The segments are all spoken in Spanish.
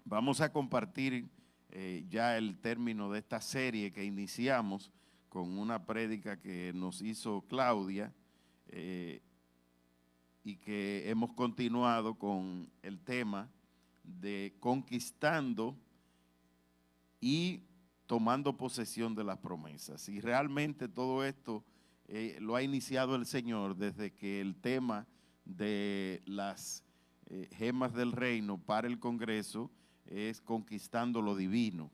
Vamos a compartir ya el término de esta serie que iniciamos con una prédica que nos hizo Claudia y que hemos continuado con el tema de conquistando y tomando posesión de las promesas. Y realmente todo esto lo ha iniciado el Señor desde que el tema de las gemas del reino para el Congreso es conquistando lo divino.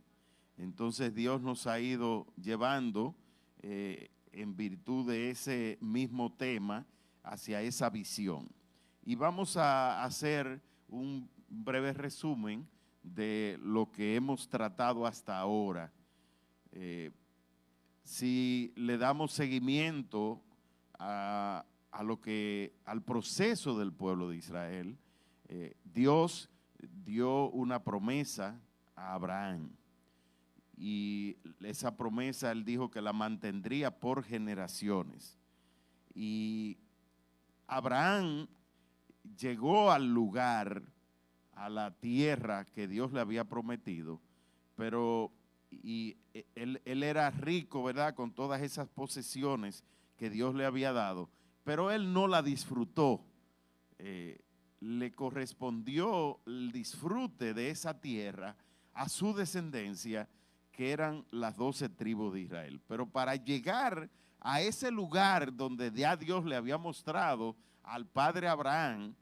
Entonces Dios nos ha ido llevando en virtud de ese mismo tema hacia esa visión. Y vamos a hacer un breve resumen de lo que hemos tratado hasta ahora. Si le damos seguimiento al proceso del pueblo de Israel, Dios dio una promesa a Abraham y esa promesa él dijo que la mantendría por generaciones. Y Abraham llegó al lugar, a la tierra que Dios le había prometido, pero él era rico, ¿verdad?, con todas esas posesiones que Dios le había dado, pero él no la disfrutó. Le correspondió el disfrute de esa tierra a su descendencia, que eran las 12 tribus de Israel. Pero para llegar a ese lugar donde ya Dios le había mostrado al padre Abraham,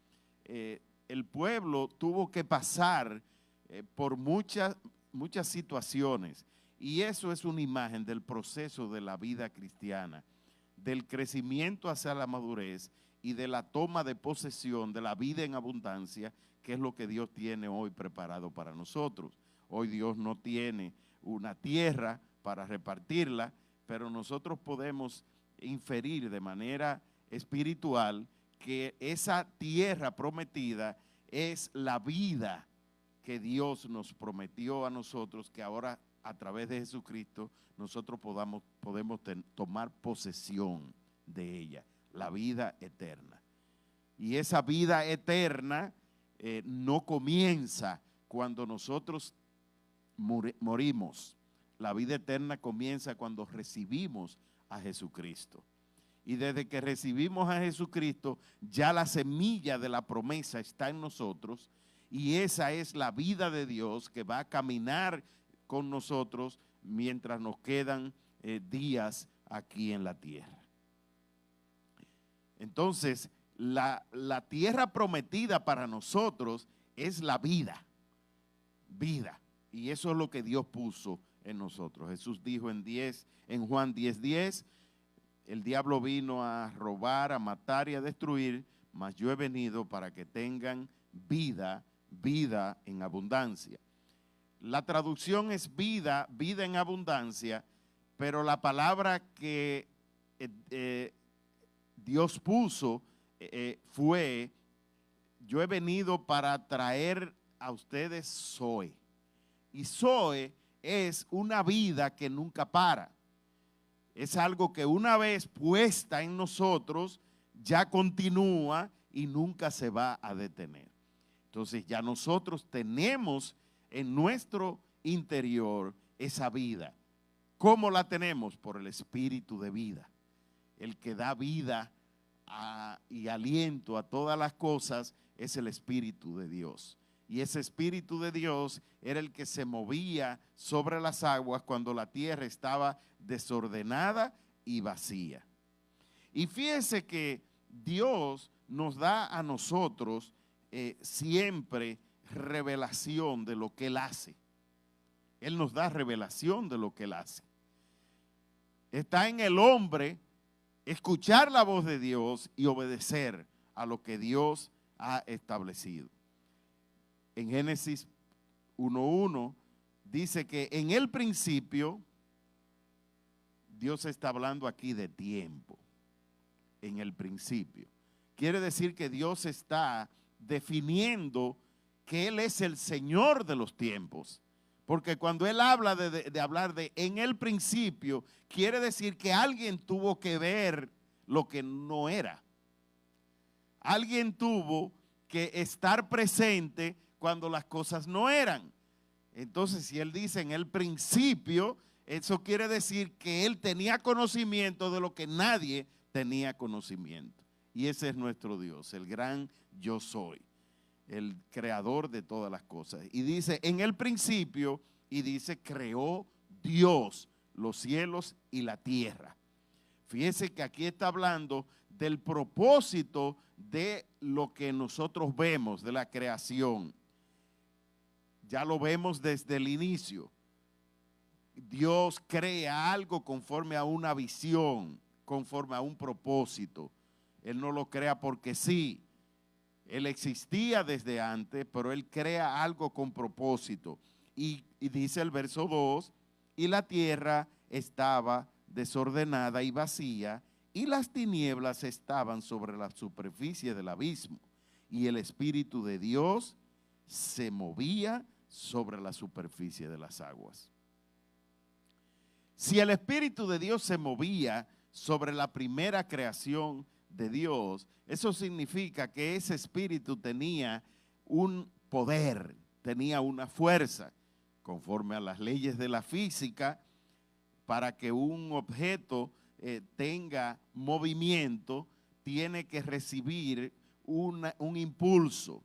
el pueblo tuvo que pasar por muchas situaciones, y eso es una imagen del proceso de la vida cristiana, del crecimiento hacia la madurez y de la toma de posesión de la vida en abundancia, que es lo que Dios tiene hoy preparado para nosotros. Hoy Dios no tiene una tierra para repartirla, pero nosotros podemos inferir de manera espiritual que esa tierra prometida es la vida que Dios nos prometió a nosotros, que ahora a través de Jesucristo nosotros podemos tomar posesión de ella, la vida eterna. Y esa vida eterna no comienza cuando nosotros morimos. La vida eterna comienza cuando recibimos a Jesucristo. Y desde que recibimos a Jesucristo, ya la semilla de la promesa está en nosotros, y esa es la vida de Dios que va a caminar con nosotros mientras nos quedan días aquí en la tierra. Entonces, la tierra prometida para nosotros es la vida, y eso es lo que Dios puso en nosotros. Jesús dijo en Juan 10:10, el diablo vino a robar, a matar y a destruir, mas yo he venido para que tengan vida en abundancia. La traducción es vida en abundancia, pero la palabra que Dios puso fue: yo he venido para traer a ustedes Zoe. Y Zoe es una vida que nunca para. Es algo que una vez puesta en nosotros ya continúa y nunca se va a detener. Entonces ya nosotros tenemos en nuestro interior esa vida. ¿Cómo la tenemos? Por el espíritu de vida. El que da vida y aliento a todas las cosas es el Espíritu de Dios. Y ese Espíritu de Dios era el que se movía sobre las aguas cuando la tierra estaba desordenada y vacía. Y fíjese que Dios nos da a nosotros siempre revelación de lo que Él hace. Él nos da revelación de lo que Él hace. Está en el hombre escuchar la voz de Dios y obedecer a lo que Dios ha establecido. En Génesis 1:1 dice que en el principio, Dios está hablando aquí de tiempo, en el principio. Quiere decir que Dios está definiendo que Él es el Señor de los tiempos. Porque cuando Él habla de hablar de en el principio, quiere decir que alguien tuvo que ver lo que no era. Alguien tuvo que estar presente cuando las cosas no eran. Entonces, si él dice en el principio, eso quiere decir que él tenía conocimiento de lo que nadie tenía conocimiento. Y ese es nuestro Dios, el gran yo soy, el creador de todas las cosas. Y dice, en el principio, y dice, creó Dios los cielos y la tierra. Fíjese que aquí está hablando del propósito de lo que nosotros vemos, de la creación. Ya lo vemos desde el inicio. Dios crea algo conforme a una visión, conforme a un propósito. Él no lo crea porque sí. Él existía desde antes, pero Él crea algo con propósito. Y dice el verso 2, y la tierra estaba desordenada y vacía, y las tinieblas estaban sobre la superficie del abismo, y el Espíritu de Dios se movía sobre la superficie de las aguas. Si el Espíritu de Dios se movía sobre la primera creación de Dios, eso significa que ese Espíritu tenía un poder, tenía una fuerza, conforme a las leyes de la física. Para que un objeto tenga movimiento, tiene que recibir un impulso,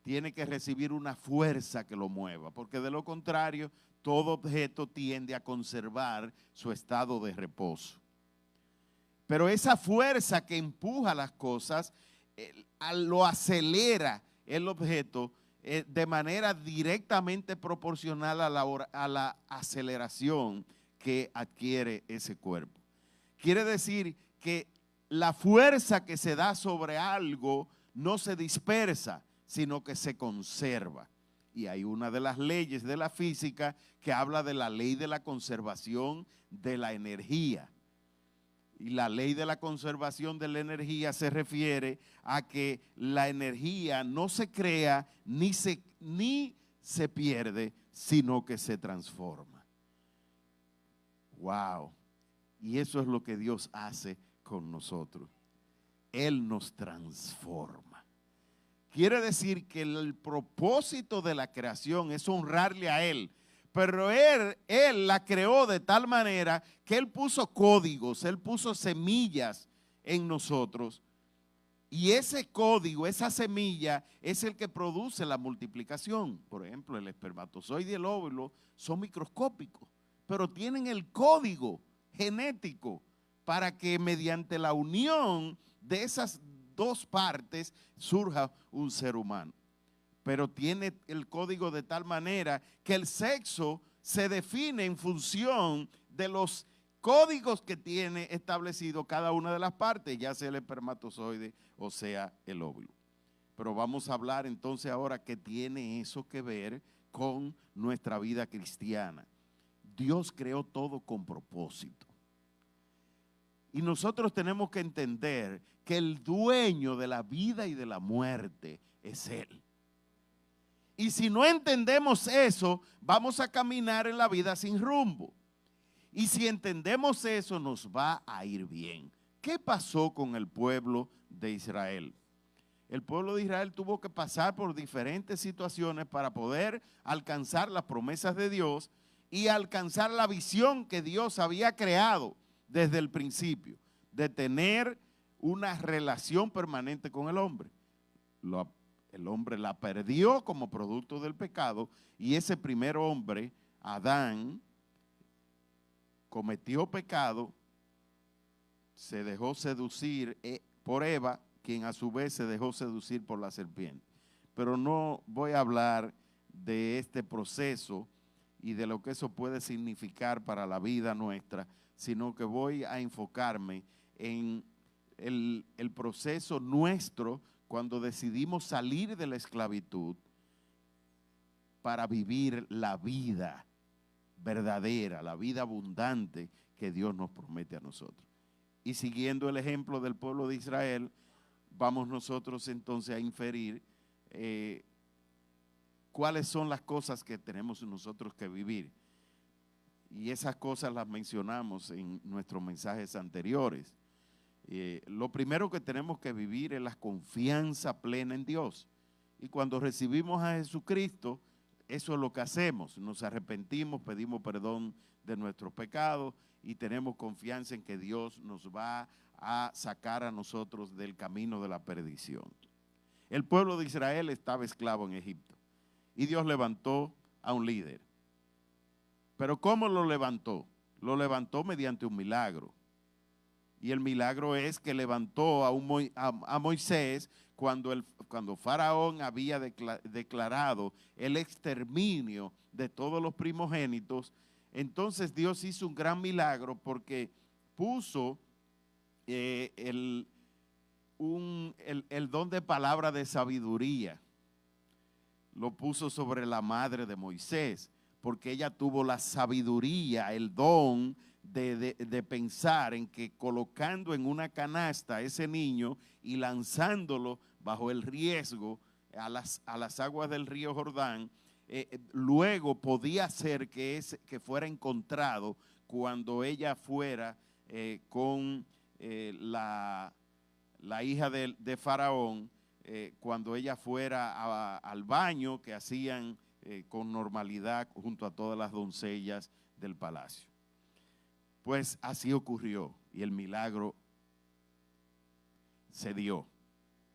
tiene que recibir una fuerza que lo mueva, porque de lo contrario, todo objeto tiende a conservar su estado de reposo. Pero esa fuerza que empuja las cosas, lo acelera el objeto de manera directamente proporcional a la aceleración que adquiere ese cuerpo. Quiere decir que la fuerza que se da sobre algo no se dispersa, sino que se conserva. Y hay una de las leyes de la física que habla de la ley de la conservación de la energía. Y la ley de la conservación de la energía se refiere a que la energía no se crea ni se pierde, sino que se transforma. Wow. Y eso es lo que Dios hace con nosotros. Él nos transforma. Quiere decir que el propósito de la creación es honrarle a Él. Pero él la creó de tal manera que Él puso códigos, Él puso semillas en nosotros. Y ese código, esa semilla, es el que produce la multiplicación. Por ejemplo, el espermatozoide y el óvulo son microscópicos, pero tienen el código genético para que mediante la unión de esas dos partes surja un ser humano. Pero tiene el código de tal manera que el sexo se define en función de los códigos que tiene establecido cada una de las partes, ya sea el espermatozoide o sea el óvulo. Pero vamos a hablar entonces ahora qué tiene eso que ver con nuestra vida cristiana. Dios creó todo con propósito. Y nosotros tenemos que entender que el dueño de la vida y de la muerte es Él. Y si no entendemos eso, vamos a caminar en la vida sin rumbo. Y si entendemos eso, nos va a ir bien. ¿Qué pasó con el pueblo de Israel? El pueblo de Israel tuvo que pasar por diferentes situaciones para poder alcanzar las promesas de Dios y alcanzar la visión que Dios había creado desde el principio, de tener una relación permanente con el hombre. El hombre la perdió como producto del pecado y ese primer hombre, Adán, cometió pecado, se dejó seducir por Eva, quien a su vez se dejó seducir por la serpiente. Pero no voy a hablar de este proceso y de lo que eso puede significar para la vida nuestra, sino que voy a enfocarme en el proceso nuestro cuando decidimos salir de la esclavitud para vivir la vida verdadera, la vida abundante que Dios nos promete a nosotros. Y siguiendo el ejemplo del pueblo de Israel, vamos nosotros entonces a inferir cuáles son las cosas que tenemos nosotros que vivir. Y esas cosas las mencionamos en nuestros mensajes anteriores. Lo primero que tenemos que vivir es la confianza plena en Dios. Y cuando recibimos a Jesucristo, eso es lo que hacemos, nos arrepentimos, pedimos perdón de nuestros pecados y tenemos confianza en que Dios nos va a sacar a nosotros del camino de la perdición. El pueblo de Israel estaba esclavo en Egipto y Dios levantó a un líder. Pero ¿cómo lo levantó? Lo levantó mediante un milagro. Y el milagro es que levantó a Moisés cuando Faraón había declarado el exterminio de todos los primogénitos. Entonces Dios hizo un gran milagro porque puso el don de palabra de sabiduría. Lo puso sobre la madre de Moisés, porque ella tuvo la sabiduría, el don de pensar en que colocando en una canasta a ese niño y lanzándolo bajo el riesgo a las aguas del río Jordán, luego podía ser que fuera encontrado cuando ella fuera con la hija de Faraón, cuando ella fuera al baño que hacían con normalidad junto a todas las doncellas del palacio. Pues así ocurrió y el milagro se dio.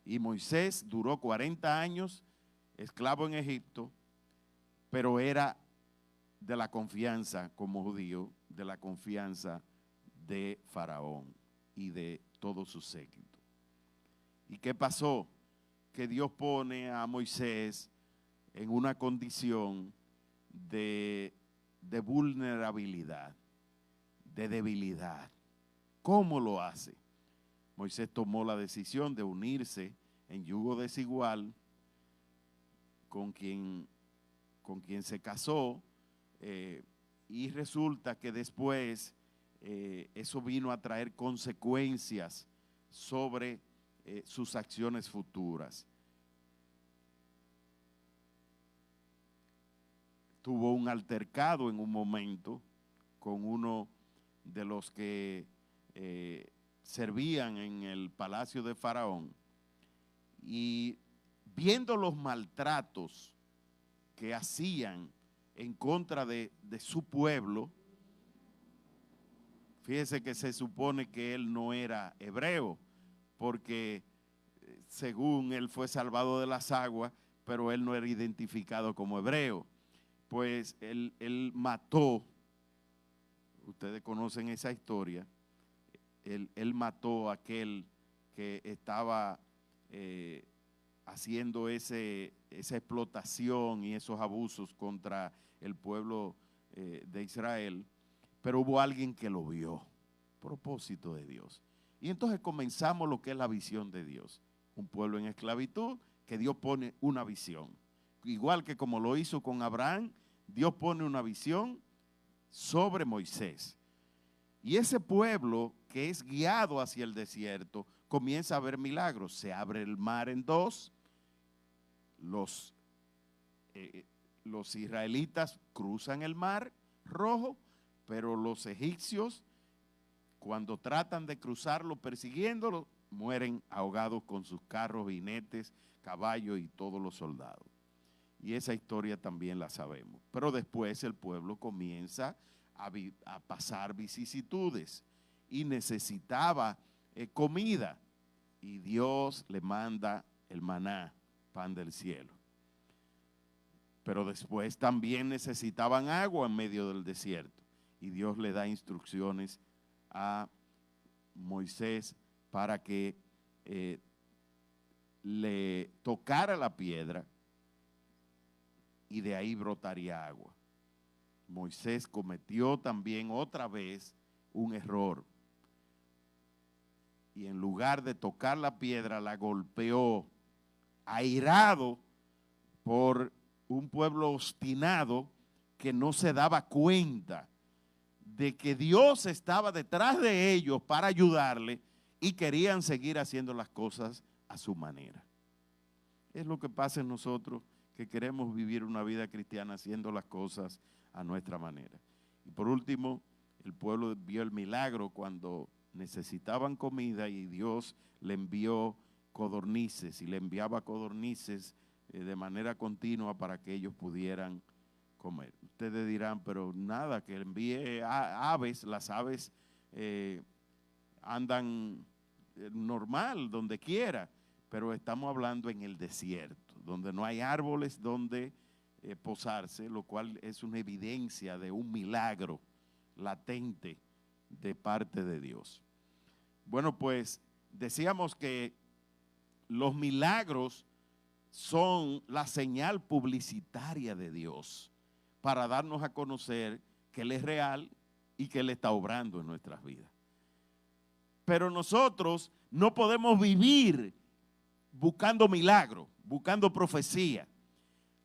Y Moisés duró 40 años esclavo en Egipto, pero era de la confianza como judío, de la confianza de Faraón y de todo su séquito. ¿Y qué pasó? Que Dios pone a Moisés en una condición de vulnerabilidad, de debilidad. ¿Cómo lo hace? Moisés tomó la decisión de unirse en yugo desigual con quien se casó, y resulta que después eso vino a traer consecuencias sobre sus acciones futuras. Tuvo un altercado en un momento con uno de los que servían en el palacio de Faraón, y viendo los maltratos que hacían en contra de su pueblo, fíjese que se supone que él no era hebreo, porque según él fue salvado de las aguas, pero él no era identificado como hebreo. Pues él mató, ustedes conocen esa historia, él mató a aquel que estaba haciendo esa explotación y esos abusos contra el pueblo de Israel, pero hubo alguien que lo vio, propósito de Dios. Y entonces comenzamos lo que es la visión de Dios, un pueblo en esclavitud que Dios pone una visión. Igual que como lo hizo con Abraham, Dios pone una visión sobre Moisés. Y ese pueblo que es guiado hacia el desierto comienza a ver milagros. Se abre el mar en dos, los israelitas cruzan el mar Rojo, pero los egipcios, cuando tratan de cruzarlo persiguiéndolo, mueren ahogados con sus carros, jinetes, caballos y todos los soldados. Y esa historia también la sabemos. Pero después el pueblo comienza a pasar vicisitudes y necesitaba comida. Y Dios le manda el maná, pan del cielo. Pero después también necesitaban agua en medio del desierto. Y Dios le da instrucciones a Moisés para que le tocara la piedra y de ahí brotaría agua. Moisés cometió también otra vez un error. Y en lugar de tocar la piedra, la golpeó, airado por un pueblo obstinado que no se daba cuenta de que Dios estaba detrás de ellos para ayudarle y querían seguir haciendo las cosas a su manera. Es lo que pasa en nosotros, que queremos vivir una vida cristiana haciendo las cosas a nuestra manera. Y por último, el pueblo vio el milagro cuando necesitaban comida y Dios le envió codornices y le enviaba codornices de manera continua para que ellos pudieran comer. Ustedes dirán, pero nada, que envíe aves, las aves andan normal, donde quiera, pero estamos hablando en el desierto, donde no hay árboles donde posarse, lo cual es una evidencia de un milagro latente de parte de Dios. Bueno, pues decíamos que los milagros son la señal publicitaria de Dios para darnos a conocer que Él es real y que Él está obrando en nuestras vidas. Pero nosotros no podemos vivir buscando milagros, buscando profecía.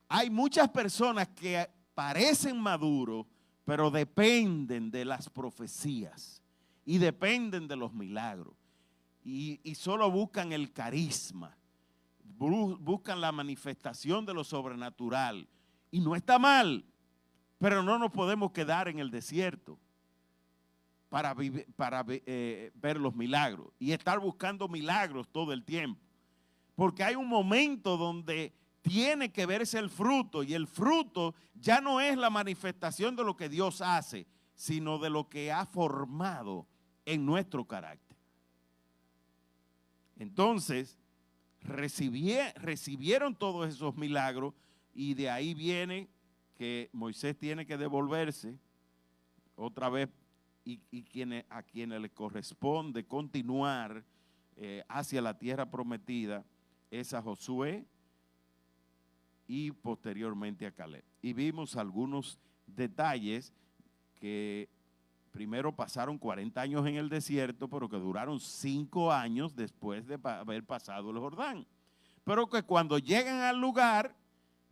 Hay muchas personas que parecen maduros, pero dependen de las profecías y dependen de los milagros. Y solo buscan el carisma, buscan la manifestación de lo sobrenatural. Y no está mal, pero no nos podemos quedar en el desierto para ver los milagros y estar buscando milagros todo el tiempo. Porque hay un momento donde tiene que verse el fruto, y el fruto ya no es la manifestación de lo que Dios hace, sino de lo que ha formado en nuestro carácter. Entonces, recibieron todos esos milagros, y de ahí viene que Moisés tiene que devolverse otra vez, y a quienes le corresponde continuar hacia la tierra prometida es a Josué y posteriormente a Caleb. Y vimos algunos detalles que primero pasaron 40 años en el desierto, pero que duraron 5 años después de haber pasado el Jordán. Pero que cuando llegan al lugar,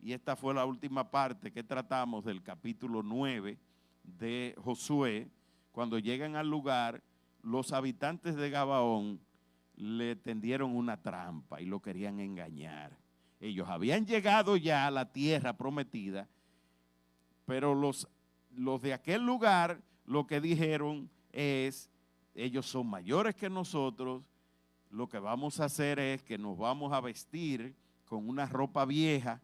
y esta fue la última parte que tratamos del capítulo 9 de Josué, cuando llegan al lugar, los habitantes de Gabaón le tendieron una trampa y lo querían engañar. Ellos habían llegado ya a la tierra prometida, pero los de aquel lugar lo que dijeron es: ellos son mayores que nosotros, lo que vamos a hacer es que nos vamos a vestir con una ropa vieja,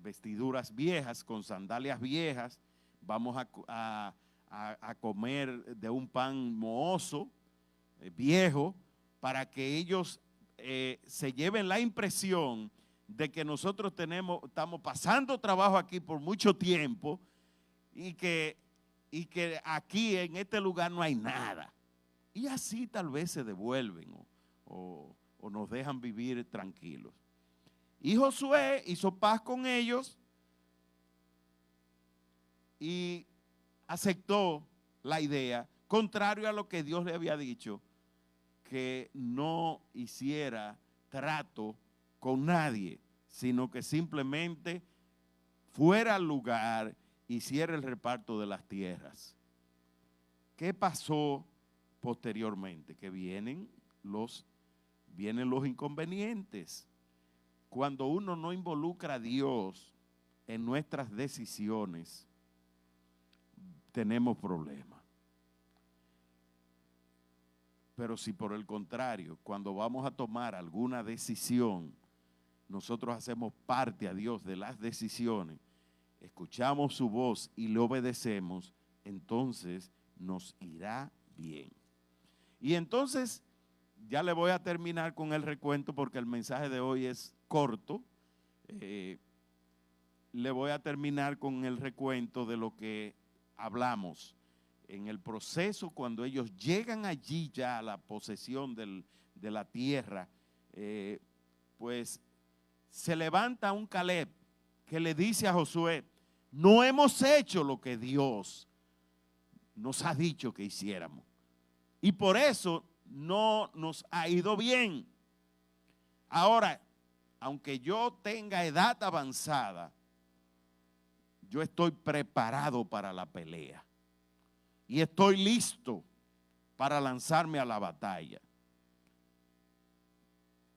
vestiduras viejas, con sandalias viejas, vamos a comer de un pan mohoso, viejo, para que ellos se lleven la impresión de que nosotros estamos pasando trabajo aquí por mucho tiempo y que aquí en este lugar no hay nada. Y así tal vez se devuelven o nos dejan vivir tranquilos. Y Josué hizo paz con ellos y aceptó la idea, contrario a lo que Dios le había dicho, que no hiciera trato con nadie, sino que simplemente fuera al lugar, hiciera el reparto de las tierras. ¿Qué pasó posteriormente? Que vienen los inconvenientes. Cuando uno no involucra a Dios en nuestras decisiones, tenemos problemas. Pero si por el contrario, cuando vamos a tomar alguna decisión, nosotros hacemos parte a Dios de las decisiones, escuchamos su voz y le obedecemos, entonces nos irá bien. Y entonces, ya le voy a terminar con el recuento porque el mensaje de hoy es corto. Le voy a terminar con el recuento de lo que hablamos en el proceso cuando ellos llegan allí ya a la posesión de la tierra. Pues se levanta un Caleb que le dice a Josué: no hemos hecho lo que Dios nos ha dicho que hiciéramos, y por eso no nos ha ido bien. Ahora, aunque yo tenga edad avanzada, yo estoy preparado para la pelea y estoy listo para lanzarme a la batalla.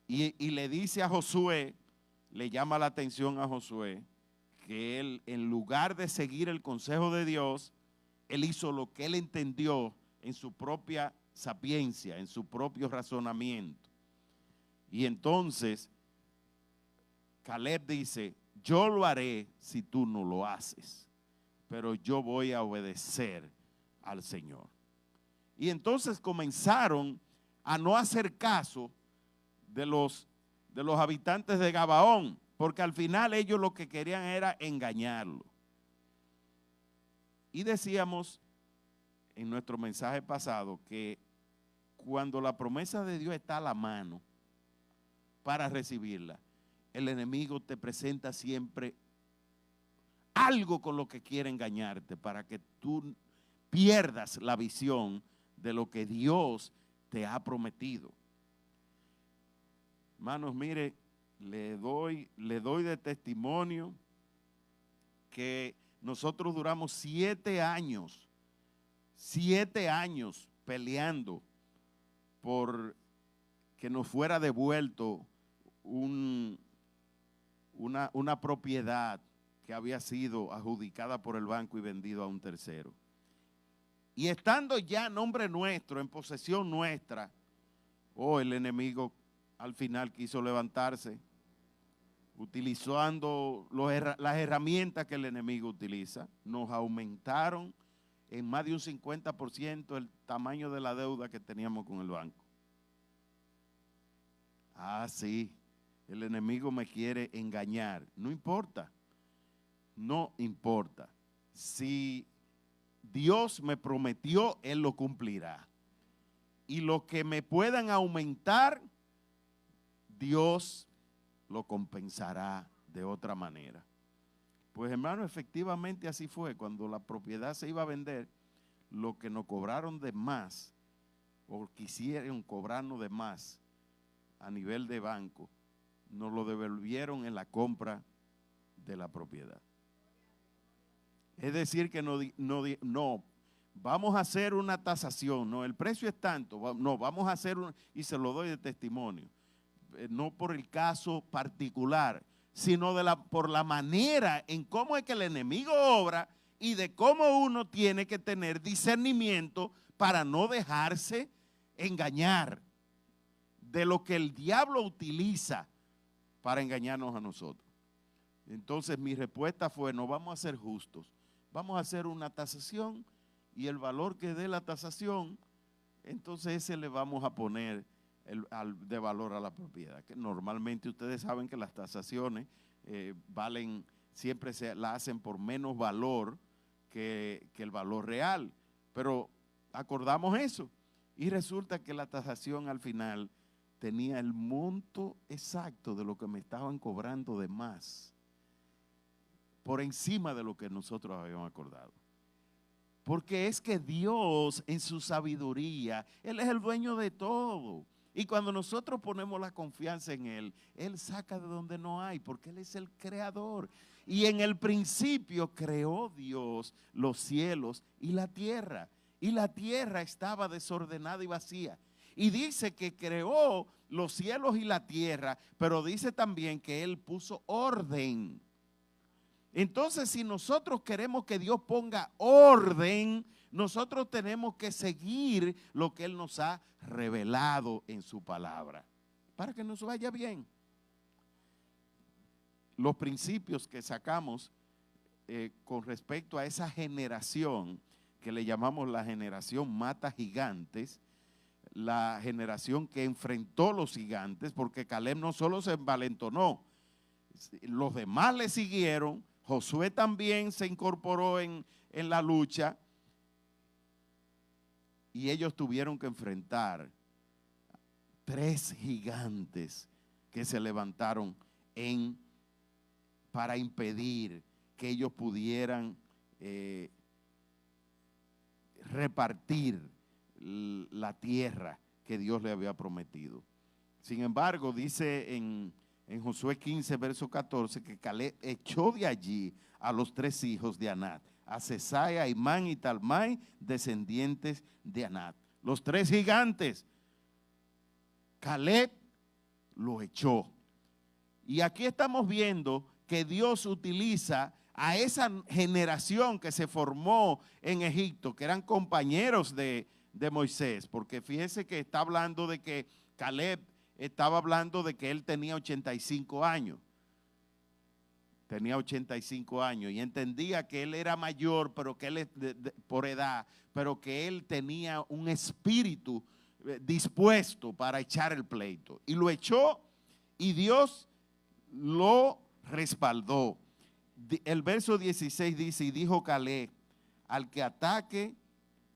Y le dice a Josué, le llama la atención a Josué, que él, en lugar de seguir el consejo de Dios, él hizo lo que él entendió en su propia sapiencia, en su propio razonamiento. Y entonces Caleb dice, yo lo haré si tú no lo haces, pero yo voy a obedecer al Señor. Y entonces comenzaron a no hacer caso de los habitantes de Gabaón, porque al final ellos lo que querían era engañarlo. Y decíamos en nuestro mensaje pasado que cuando la promesa de Dios está a la mano para recibirla, el enemigo te presenta siempre algo con lo que quiere engañarte para que tú pierdas la visión de lo que Dios te ha prometido. Hermanos, mire, le doy de testimonio que nosotros duramos 7 años peleando por que nos fuera devuelto una propiedad que había sido adjudicada por el banco y vendido a un tercero. Y estando ya a nombre nuestro, en posesión nuestra, el enemigo al final quiso levantarse, utilizando las herramientas que el enemigo utiliza. Nos aumentaron en más de un 50% el tamaño de la deuda que teníamos con el banco. Ah, sí, el enemigo me quiere engañar. No importa, no importa. Si Dios me prometió, Él lo cumplirá. Y lo que me puedan aumentar, Dios lo compensará de otra manera. Pues hermano, efectivamente así fue. Cuando la propiedad se iba a vender, lo que nos cobraron de más, o quisieron cobrarnos de más a nivel de banco, nos lo devolvieron en la compra de la propiedad. Es decir que no, vamos a hacer una tasación, no, el precio es tanto, no, vamos a hacer y se lo doy de testimonio, no por el caso particular, sino por la manera en cómo es que el enemigo obra y de cómo uno tiene que tener discernimiento para no dejarse engañar de lo que el diablo utiliza para engañarnos a nosotros. Entonces mi respuesta fue, no vamos a ser justos, vamos a hacer una tasación y el valor que dé la tasación, entonces ese le vamos a poner de valor a la propiedad. Que normalmente ustedes saben que las tasaciones valen, siempre la hacen por menos valor que el valor real, pero acordamos eso y resulta que la tasación al final tenía el monto exacto de lo que me estaban cobrando de más, por encima de lo que nosotros habíamos acordado. Porque es que Dios en su sabiduría, Él es el dueño de todo. Y cuando nosotros ponemos la confianza en Él, Él saca de donde no hay, porque Él es el creador. Y en el principio creó Dios los cielos y la tierra. Y la tierra estaba desordenada y vacía. Y dice que creó los cielos y la tierra, pero dice también que Él puso orden. Entonces, si nosotros queremos que Dios ponga orden, nosotros tenemos que seguir lo que Él nos ha revelado en su palabra, para que nos vaya bien. Los principios que sacamos con respecto a esa generación, que le llamamos la generación mata gigantes, la generación que enfrentó los gigantes, porque Caleb no solo se envalentonó, los demás le siguieron. Josué también se incorporó en la lucha y ellos tuvieron que enfrentar 3 gigantes que se levantaron para impedir que ellos pudieran repartir la tierra que Dios le había prometido. Sin embargo, dice en Josué 15, verso 14, que Caleb echó de allí a los 3 hijos de Anat, a Sesai, a Imán y Talmai, descendientes de Anat. Los 3 gigantes, Caleb lo echó. Y aquí estamos viendo que Dios utiliza a esa generación que se formó en Egipto, que eran compañeros de Moisés, porque fíjese que está hablando de que Caleb estaba hablando de que él tenía 85 años. tenía 85 años y entendía que él era mayor, pero que él por edad, pero que él tenía un espíritu dispuesto para echar el pleito. Y lo echó y Dios lo respaldó. El verso 16 dice, y dijo Caleb, al que ataque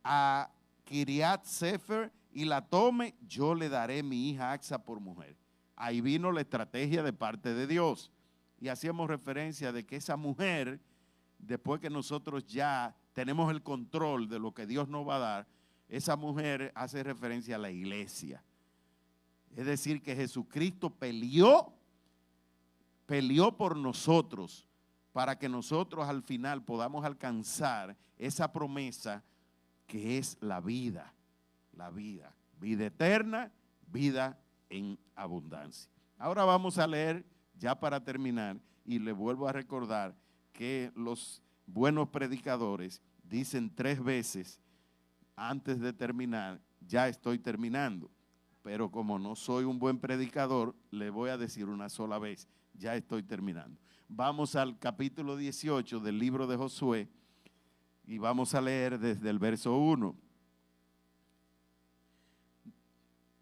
a Kiriat Sefer y la tome, yo le daré mi hija Axa por mujer. Ahí vino la estrategia de parte de Dios. Y hacíamos referencia de que esa mujer, después que nosotros ya tenemos el control de lo que Dios nos va a dar, esa mujer hace referencia a la iglesia. Es decir, que Jesucristo peleó por nosotros para que nosotros al final podamos alcanzar esa promesa que es la vida eterna, vida en abundancia. Ahora vamos a leer, ya para terminar, y le vuelvo a recordar que los buenos predicadores dicen 3 veces antes de terminar, ya estoy terminando. Pero como no soy un buen predicador, le voy a decir una sola vez, ya estoy terminando. Vamos al capítulo 18 del libro de Josué y vamos a leer desde el verso 1.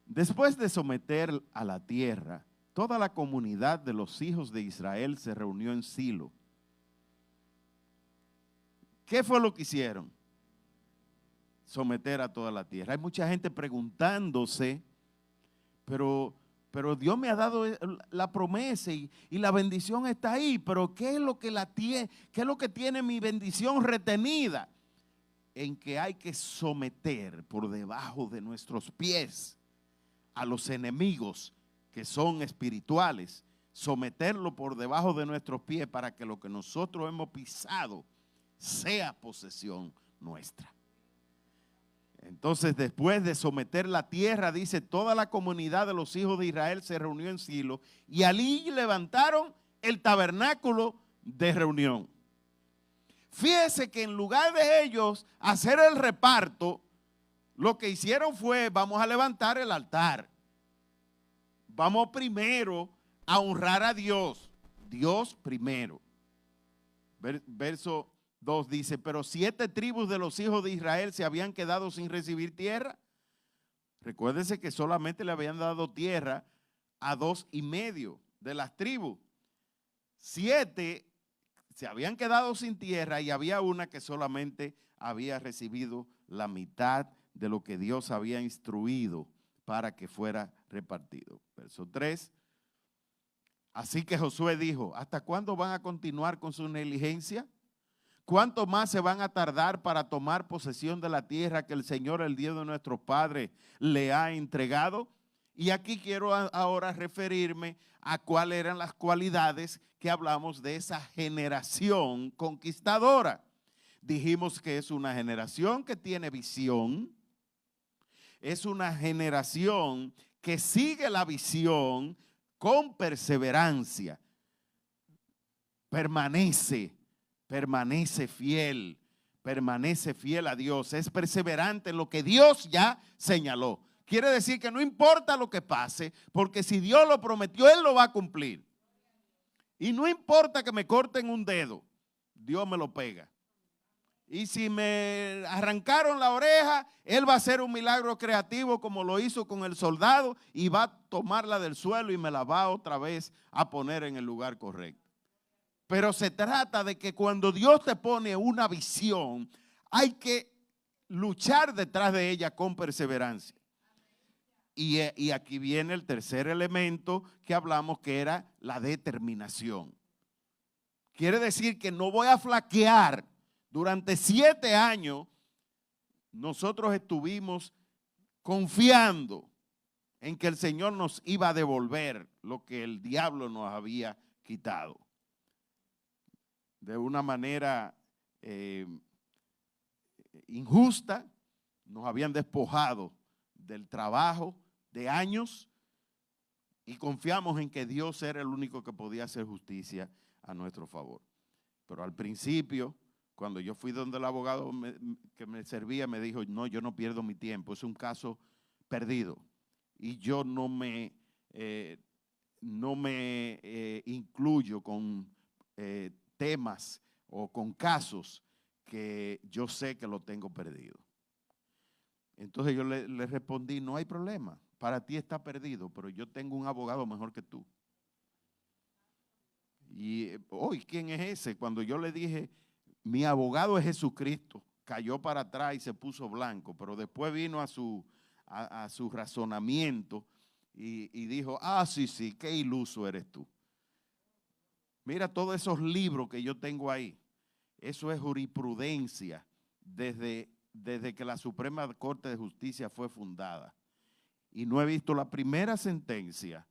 Después de someter a la tierra, toda la comunidad de los hijos de Israel se reunió en Silo. ¿Qué fue lo que hicieron? Someter a toda la tierra. Hay mucha gente preguntándose, pero Dios me ha dado la promesa y la bendición está ahí, pero ¿qué es lo que tiene mi bendición retenida? En que hay que someter por debajo de nuestros pies a los enemigos que son espirituales, someterlo por debajo de nuestros pies para que lo que nosotros hemos pisado sea posesión nuestra. Entonces, después de someter la tierra, dice, toda la comunidad de los hijos de Israel se reunió en Silo y allí levantaron el tabernáculo de reunión. Fíjese que en lugar de ellos hacer el reparto, lo que hicieron fue, vamos a levantar el altar. Vamos primero a honrar a Dios. Dios primero. Verso 2 dice, pero 7 tribus de los hijos de Israel se habían quedado sin recibir tierra. Recuérdense que solamente le habían dado tierra a 2,5 de las tribus. 7 se habían quedado sin tierra y había una que solamente había recibido la mitad de lo que Dios había instruido para que fuera repartido. Verso 3. Así que Josué dijo, ¿hasta cuándo van a continuar con su negligencia? ¿Cuánto más se van a tardar para tomar posesión de la tierra que el Señor, el Dios de nuestros padres, le ha entregado? Y aquí quiero ahora referirme a cuáles eran las cualidades que hablamos de esa generación conquistadora. Dijimos que es una generación que tiene visión, es una generación que sigue la visión con perseverancia, permanece fiel a Dios, es perseverante en lo que Dios ya señaló. Quiere decir que no importa lo que pase, porque si Dios lo prometió, Él lo va a cumplir. Y no importa que me corten un dedo, Dios me lo pega. Y si me arrancaron la oreja, Él va a hacer un milagro creativo como lo hizo con el soldado y va a tomarla del suelo y me la va otra vez a poner en el lugar correcto. Pero se trata de que cuando Dios te pone una visión, hay que luchar detrás de ella con perseverancia. Y aquí viene el tercer elemento que hablamos, que era la determinación. Quiere decir que no voy a flaquear. Durante 7 años nosotros estuvimos confiando en que el Señor nos iba a devolver lo que el diablo nos había quitado. De una manera injusta, nos habían despojado del trabajo de años y confiamos en que Dios era el único que podía hacer justicia a nuestro favor. Pero al principio, cuando yo fui donde el abogado que me servía, me dijo, no, yo no pierdo mi tiempo, es un caso perdido. Y yo no me incluyo con temas o con casos que yo sé que lo tengo perdido. Entonces yo le respondí, no hay problema, para ti está perdido, pero yo tengo un abogado mejor que tú. Y hoy, ¿quién es ese? Cuando yo le dije, mi abogado es Jesucristo, cayó para atrás y se puso blanco, pero después vino a su razonamiento y dijo, sí, qué iluso eres tú. Mira todos esos libros que yo tengo ahí, eso es jurisprudencia desde que la Suprema Corte de Justicia fue fundada. Y no he visto la primera sentencia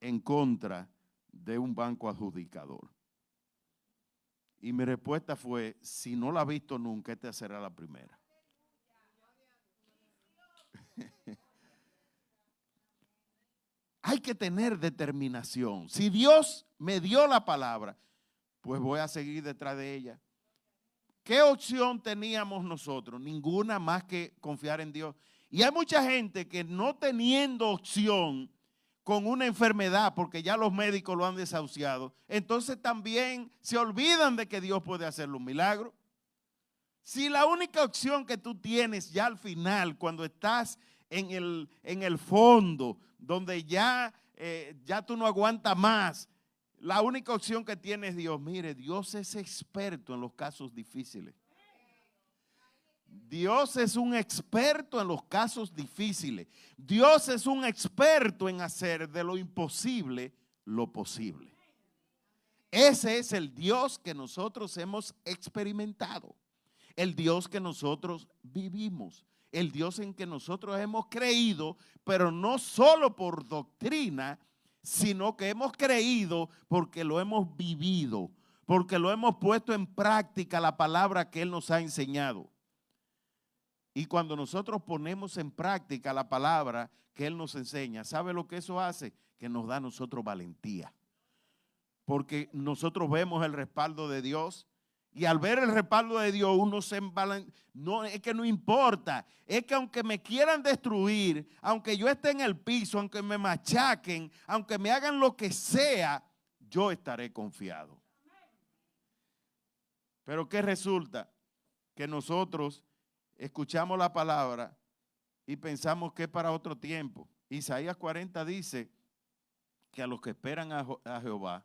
en contra de un banco adjudicador. Y mi respuesta fue, si no la has visto nunca, esta será la primera. Hay que tener determinación. Si Dios me dio la palabra, pues voy a seguir detrás de ella. ¿Qué opción teníamos nosotros? Ninguna más que confiar en Dios. Y hay mucha gente que no teniendo opción con una enfermedad, porque ya los médicos lo han desahuciado, entonces también se olvidan de que Dios puede hacerle un milagro. Si la única opción que tú tienes ya al final, cuando estás en el fondo, donde ya tú no aguantas más, la única opción que tiene es Dios. Mire, Dios es experto en los casos difíciles. Dios es un experto en los casos difíciles. Dios es un experto en hacer de lo imposible lo posible. Ese es el Dios que nosotros hemos experimentado. El Dios que nosotros vivimos. El Dios en que nosotros hemos creído, pero no solo por doctrina, sino que hemos creído porque lo hemos vivido, porque lo hemos puesto en práctica la palabra que Él nos ha enseñado. Y cuando nosotros ponemos en práctica la palabra que Él nos enseña, ¿sabe lo que eso hace? Que nos da a nosotros valentía. Porque nosotros vemos el respaldo de Dios y al ver el respaldo de Dios uno se envalentece. No, es que no importa, es que aunque me quieran destruir, aunque yo esté en el piso, aunque me machaquen, aunque me hagan lo que sea, yo estaré confiado. Pero ¿qué resulta? Que nosotros escuchamos la palabra y pensamos que es para otro tiempo. Isaías 40 dice que a los que esperan a Jehová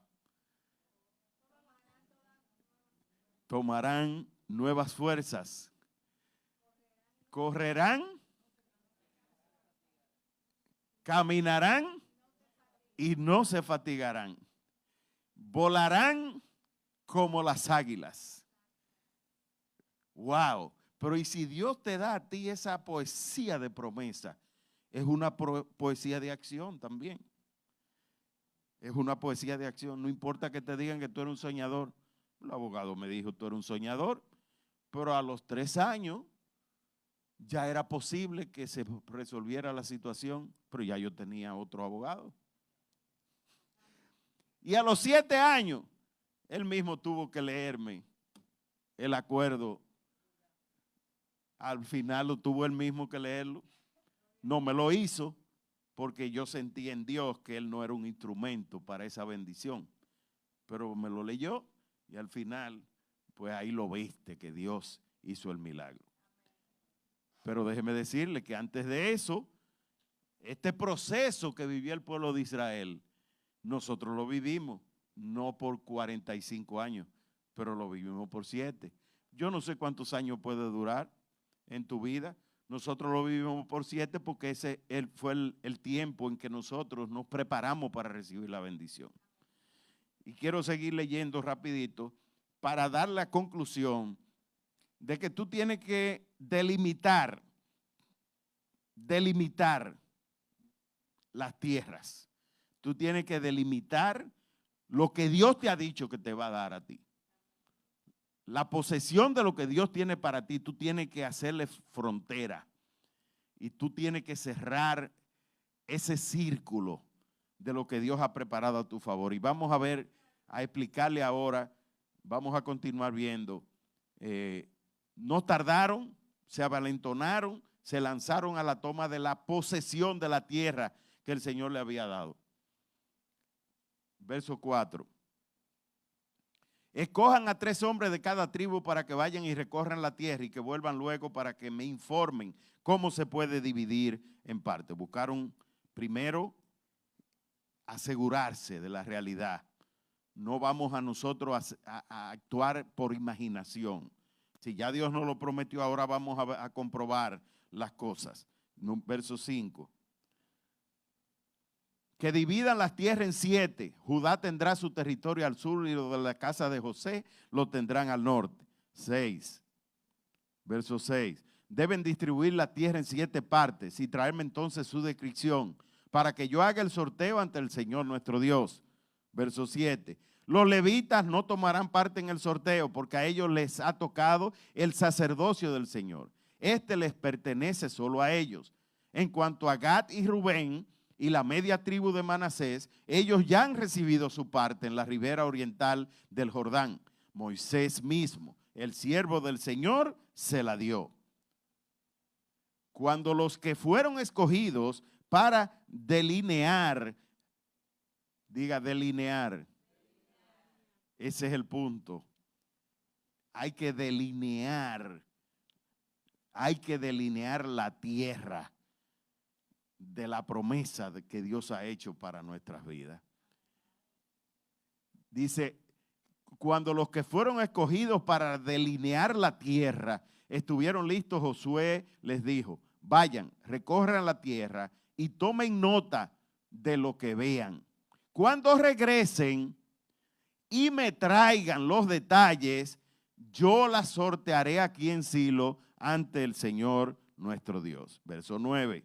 tomarán nuevas fuerzas, correrán, caminarán y no se fatigarán, volarán como las águilas. Wow. Pero y si Dios te da a ti esa poesía de promesa, es una poesía de acción también. Es una poesía de acción. No importa que te digan que tú eres un soñador. El abogado me dijo, tú eres un soñador. Pero a los 3 años ya era posible que se resolviera la situación. Pero ya yo tenía otro abogado. Y a los 7 años, él mismo tuvo que leerme el acuerdo. Al final lo tuvo él mismo que leerlo. No me lo hizo porque yo sentí en Dios que él no era un instrumento para esa bendición. Pero me lo leyó y al final, pues ahí lo viste que Dios hizo el milagro. Pero déjeme decirle que antes de eso, este proceso que vivió el pueblo de Israel, nosotros lo vivimos, no por 45 años, pero lo vivimos por 7. Yo no sé cuántos años puede durar en tu vida. Nosotros lo vivimos por 7 porque ese fue el tiempo en que nosotros nos preparamos para recibir la bendición. Y quiero seguir leyendo rapidito para dar la conclusión de que tú tienes que delimitar las tierras. Tú tienes que delimitar lo que Dios te ha dicho que te va a dar a ti. La posesión de lo que Dios tiene para ti, tú tienes que hacerle frontera y tú tienes que cerrar ese círculo de lo que Dios ha preparado a tu favor. Y vamos a explicarle ahora, vamos a continuar viendo. No tardaron, se avalentonaron, se lanzaron a la toma de la posesión de la tierra que el Señor le había dado. Verso 4. Escojan a 3 hombres de cada tribu para que vayan y recorran la tierra y que vuelvan luego para que me informen cómo se puede dividir en parte. Buscaron primero asegurarse de la realidad. No vamos a nosotros a actuar por imaginación. Si ya Dios nos lo prometió, ahora vamos a comprobar las cosas. Verso 5. Que dividan las tierras en 7. Judá tendrá su territorio al sur y lo de la casa de José lo tendrán al norte. 6. Verso 6. Deben distribuir la tierra en 7 partes y traerme entonces su descripción para que yo haga el sorteo ante el Señor nuestro Dios. Verso 7. Los levitas no tomarán parte en el sorteo porque a ellos les ha tocado el sacerdocio del Señor. Este les pertenece solo a ellos. En cuanto a Gad y Rubén y la media tribu de Manasés, ellos ya han recibido su parte en la ribera oriental del Jordán. Moisés mismo, el siervo del Señor, se la dio. Cuando los que fueron escogidos para delinear, diga delinear, ese es el punto. Hay que delinear la tierra de la promesa que Dios ha hecho para nuestras vidas. Dice, cuando los que fueron escogidos para delinear la tierra estuvieron listos, Josué les dijo, vayan, recorran la tierra y tomen nota de lo que vean. Cuando regresen y me traigan los detalles, yo las sortearé aquí en Silo ante el Señor nuestro Dios. Verso 9.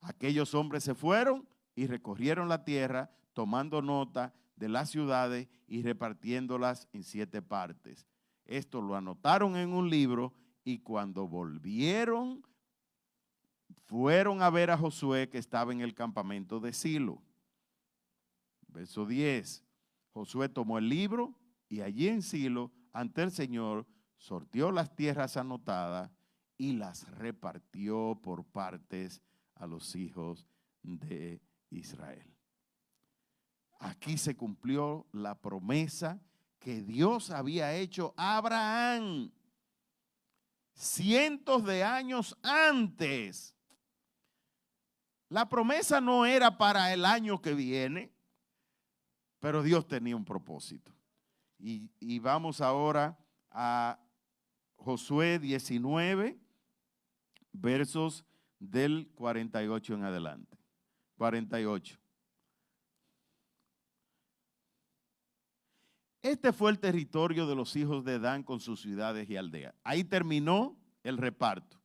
Aquellos hombres se fueron y recorrieron la tierra, tomando nota de las ciudades y repartiéndolas en 7 partes. Esto lo anotaron en un libro y cuando volvieron, fueron a ver a Josué que estaba en el campamento de Silo. Verso 10. Josué tomó el libro y allí en Silo, ante el Señor, sorteó las tierras anotadas y las repartió por partes a los hijos de Israel. Aquí se cumplió la promesa que Dios había hecho a Abraham cientos de años antes. La promesa no era para el año que viene, pero Dios tenía un propósito. Y vamos ahora a Josué 19, versos del 48 en adelante. 48. Este fue el territorio de los hijos de Dan con sus ciudades y aldeas. Ahí terminó el reparto.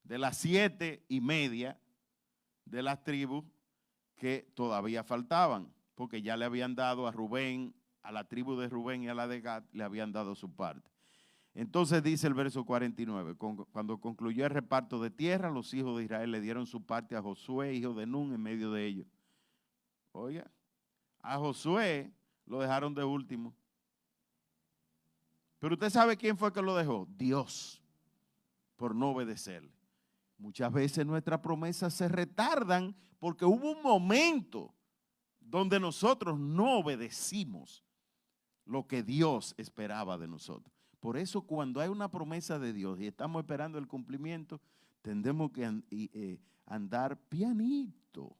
De las 7:30 de las tribus que todavía faltaban, porque ya le habían dado a Rubén, a la tribu de Rubén y a la de Gad, le habían dado su parte. Entonces dice el verso 49, cuando concluyó el reparto de tierra, los hijos de Israel le dieron su parte a Josué, hijo de Nun, en medio de ellos. Oiga, a Josué lo dejaron de último. Pero usted sabe quién fue que lo dejó. Dios, por no obedecerle. Muchas veces nuestras promesas se retardan porque hubo un momento donde nosotros no obedecimos lo que Dios esperaba de nosotros. Por eso cuando hay una promesa de Dios y estamos esperando el cumplimiento, tendremos que andar pianito.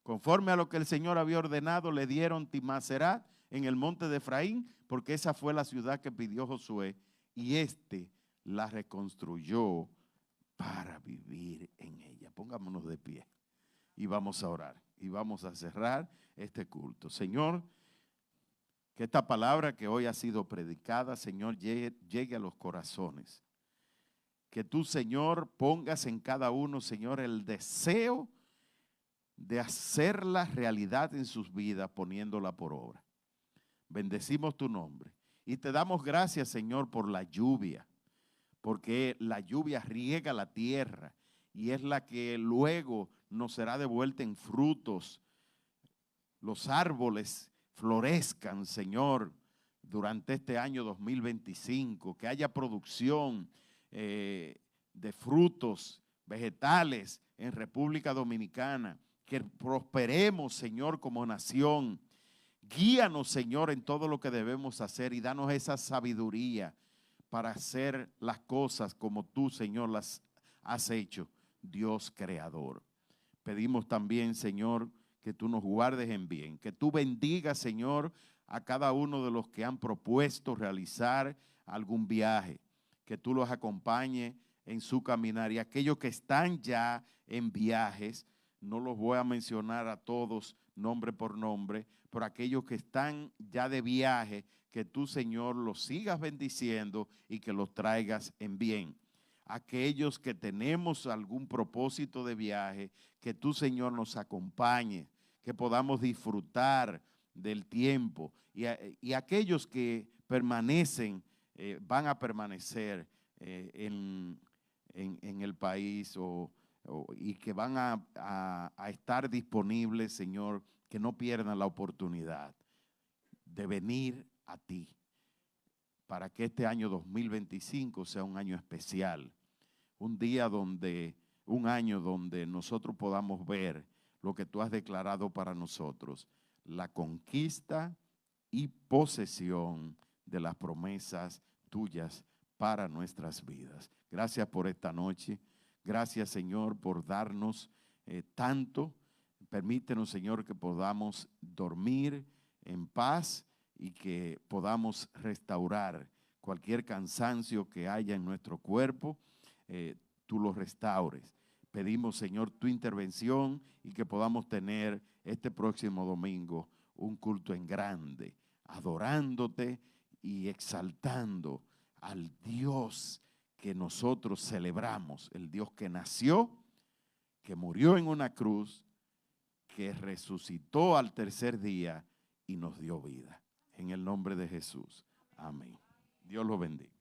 Conforme a lo que el Señor había ordenado, le dieron Timacerat en el monte de Efraín, porque esa fue la ciudad que pidió Josué, y la reconstruyó para vivir en ella. Pongámonos de pie y vamos a orar y vamos a cerrar este culto. Señor, que esta palabra que hoy ha sido predicada, Señor, llegue a los corazones. Que tú, Señor, pongas en cada uno, Señor, el deseo de hacerla realidad en sus vidas, poniéndola por obra. Bendecimos tu nombre y te damos gracias, Señor, por la lluvia, porque la lluvia riega la tierra y es la que luego nos será devuelta en frutos. Los árboles florezcan, Señor, durante este año 2025, que haya producción de frutos vegetales en República Dominicana, que prosperemos, Señor, como nación. Guíanos, Señor, en todo lo que debemos hacer y danos esa sabiduría para hacer las cosas como tú, Señor, las has hecho, Dios creador. Pedimos también, Señor, que tú nos guardes en bien, que tú bendigas, Señor, a cada uno de los que han propuesto realizar algún viaje, que tú los acompañes en su caminar, y aquellos que están ya en viajes, no los voy a mencionar a todos nombre por nombre, pero aquellos que están ya de viaje, que tú, Señor, los sigas bendiciendo y que los traigas en bien. Aquellos que tenemos algún propósito de viaje, que tú, Señor, nos acompañe, que podamos disfrutar del tiempo, y aquellos que permanecen, van a permanecer en el país y que van a estar disponibles, Señor, que no pierdan la oportunidad de venir a ti, para que este año 2025 sea un año especial, un año donde nosotros podamos ver lo que tú has declarado para nosotros, la conquista y posesión de las promesas tuyas para nuestras vidas. Gracias por esta noche. Gracias, Señor, por darnos tanto. Permítenos, Señor, que podamos dormir en paz y que podamos restaurar cualquier cansancio que haya en nuestro cuerpo, tú lo restaures. Pedimos, Señor, tu intervención y que podamos tener este próximo domingo un culto en grande, adorándote y exaltando al Dios que nosotros celebramos, el Dios que nació, que murió en una cruz, que resucitó al tercer día y nos dio vida. En el nombre de Jesús. Amén. Dios lo bendiga.